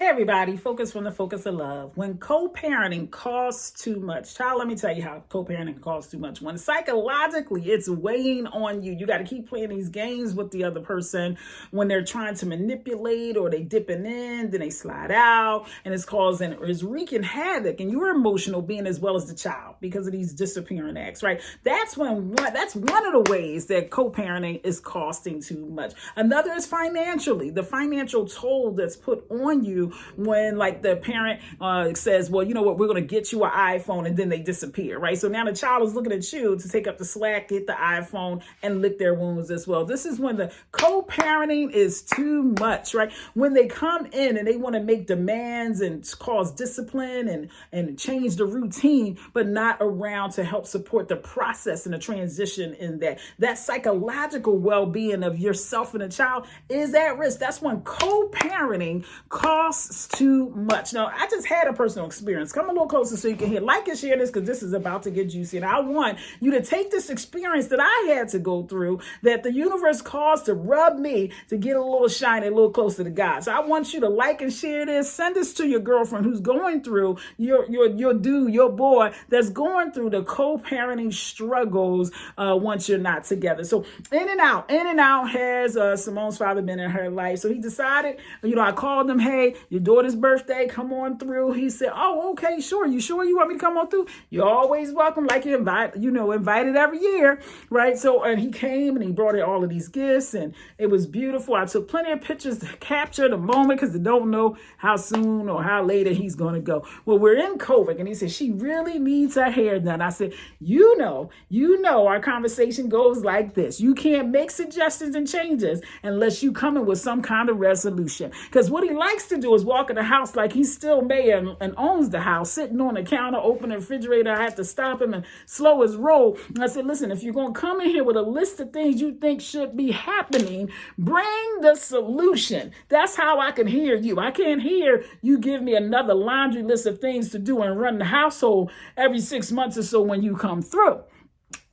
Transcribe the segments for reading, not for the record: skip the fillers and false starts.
Hey everybody, focus from the focus of love. When co-parenting costs too much, child, let me tell you how co-parenting costs too much. When psychologically it's weighing on you, you got to keep playing these games with the other person when they're trying to manipulate or they dipping in, then they slide out, and it's wreaking havoc in your emotional being as well as the child because of these disappearing acts, right? That's one of the ways that co-parenting is costing too much. Another is financially, the financial toll that's put on you when like the parent says, well, you know what, we're going to get you an iPhone, and then they disappear, right? So now the child is looking at you to take up the slack, get the iPhone, and lick their wounds as well. This is when the co-parenting is too much, right? When they come in and they want to make demands and cause discipline and change the routine, but not around to help support the process and the transition in that psychological well-being of yourself and the child is at risk. That's when co-parenting costs too much. Now, I just had a personal experience. Come a little closer so you can hear. Like and share this because this is about to get juicy. And I want you to take this experience that I had to go through, that the universe caused to rub me to get a little shiny, a little closer to God. So I want you to like and share this. Send this to your girlfriend who's going through, your boy that's going through the co-parenting struggles once you're not together. So in and out has Simone's father been in her life. So he decided, I called him, hey, your daughter's birthday, come on through. He said, oh, okay, sure. You sure you want me to come on through? You're always welcome, like you invited every year, right? So, and he came and he brought in all of these gifts, and it was beautiful. I took plenty of pictures to capture the moment because I don't know how soon or how later he's going to go. Well, we're in COVID, and he said, she really needs her hair done. I said, you know, our conversation goes like this. You can't make suggestions and changes unless you come in with some kind of resolution. Because what he likes to do is walk in the house like he's still mayor and owns the house, sitting on the counter, open the refrigerator. I had to stop him and slow his roll. And I said, listen, if you're going to come in here with a list of things you think should be happening, bring the solution. That's how I can hear you. I can't hear you give me another laundry list of things to do and run the household every 6 months or so when you come through.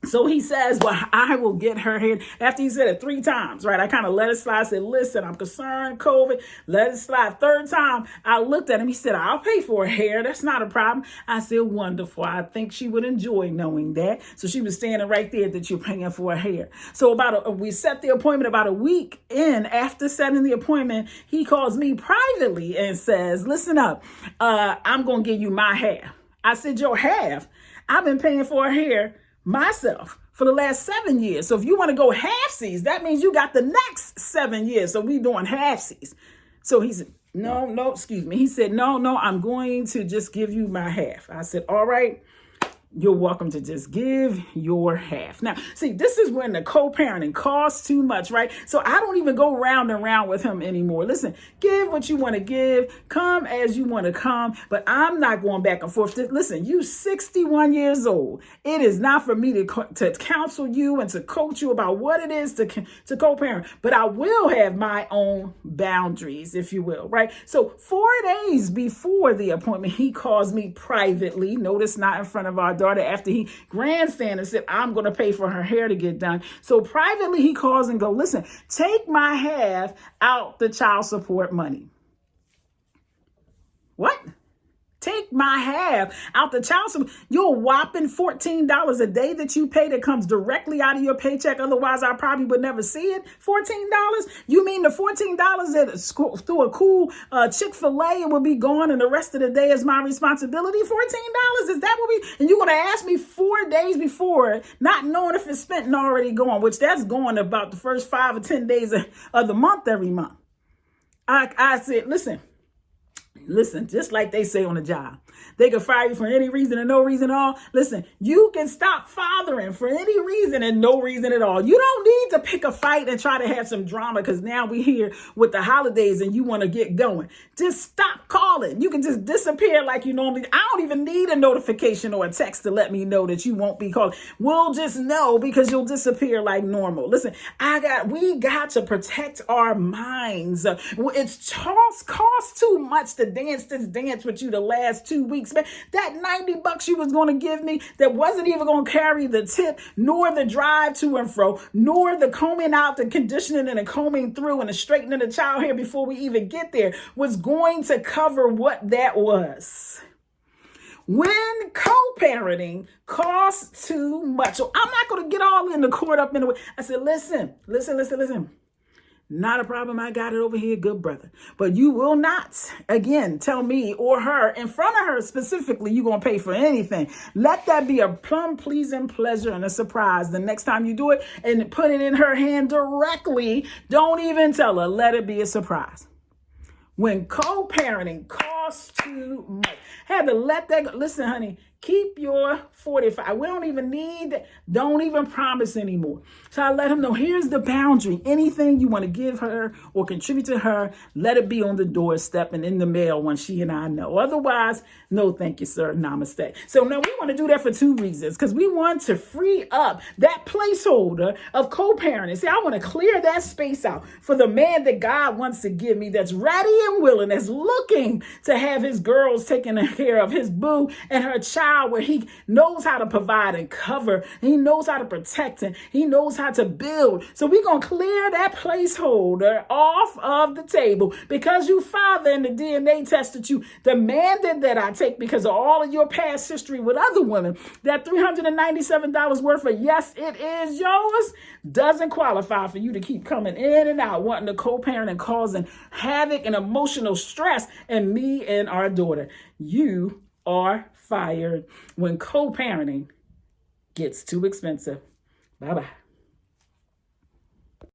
So he says, well, I will get her hair. After he said it 3 times, right? I kind of let it slide. I said, listen, I'm concerned, COVID. Let it slide. 3rd time, I looked at him. He said, I'll pay for her hair. That's not a problem. I said, wonderful. I think she would enjoy knowing that. So she was standing right there that you're paying for her hair. So we set the appointment about a week in. After setting the appointment, he calls me privately and says, listen up, I'm going to give you my half. I said, your half? I've been paying for her hair myself for the last 7 years. So if you want to go halfsies, that means you got the next 7 years. So we doing halfsies. So he said, no, excuse me. He said, no, I'm going to just give you my half. I said, all right. You're welcome to just give your half. Now, see, this is when the co-parenting costs too much, right? So I don't even go round and round with him anymore. Listen, give what you want to give, come as you want to come, but I'm not going back and forth. Listen, you 61 years old. It is not for me to counsel you and to coach you about what it is to co-parent, but I will have my own boundaries, if you will, right? So 4 days before the appointment, he calls me privately. Notice not in front of our daughter after he grandstand and said, I'm going to pay for her hair to get done. So privately he calls and go, listen, take my half out the child support money. What? Take my half out the child support. You're whopping $14 a day that you pay that comes directly out of your paycheck. Otherwise, I probably would never see it. $14? You mean the $14 that through a cool Chick-fil-A it would be gone and the rest of the day is my responsibility? $14? Is that what and you're going to ask me 4 days before, not knowing if it's spent and already gone, which that's going about the first 5 or 10 days of the month every month. I said, Listen, just like they say on the job, they can fire you for any reason and no reason at all. Listen, you can stop fathering for any reason and no reason at all. You don't need to pick a fight and try to have some drama because now we're here with the holidays and you want to get going. Just stop calling. You can just disappear like you normally. I don't even need a notification or a text to let me know that you won't be calling. We'll just know because you'll disappear like normal. Listen, we got to protect our minds. It's cost too much to to dance this dance with you the last 2 weeks, man. That $90 you was going to give me that wasn't even going to carry the tip, nor the drive to and fro, nor the combing out, the conditioning and the combing through and the straightening the child hair before we even get there, was going to cover what that was. When co-parenting costs too much. So I'm not going to get all in the court up in the way. I said, listen. Not a problem. I got it over here, good brother. But you will not, again, tell me or her, in front of her specifically, you're going to pay for anything. Let that be a plum pleasing pleasure and a surprise the next time you do it, and put it in her hand directly. Don't even tell her. Let it be a surprise. When co-parenting costs too much, had to let that go. Listen, honey, keep your 45. We don't even need, don't even promise anymore. So I let him know, here's the boundary. Anything you want to give her or contribute to her, let it be on the doorstep and in the mail when she and I know. Otherwise, no thank you, sir. Namaste. So now we want to do that for 2 reasons, because we want to free up that placeholder of co-parenting. See, I want to clear that space out for the man that God wants to give me, that's ready and willing, that's looking to have his girls taking care of, his boo and her child, where he knows how to provide and cover, and he knows how to protect, and he knows how to build. So we're going to clear that placeholder off of the table, because you father and the DNA test that you demanded that I take because of all of your past history with other women, that $397 worth of yes, it is yours, doesn't qualify for you to keep coming in and out, wanting to co-parent and causing havoc and emotional stress in me and our daughter. You are fired when co-parenting gets too expensive. Bye-bye.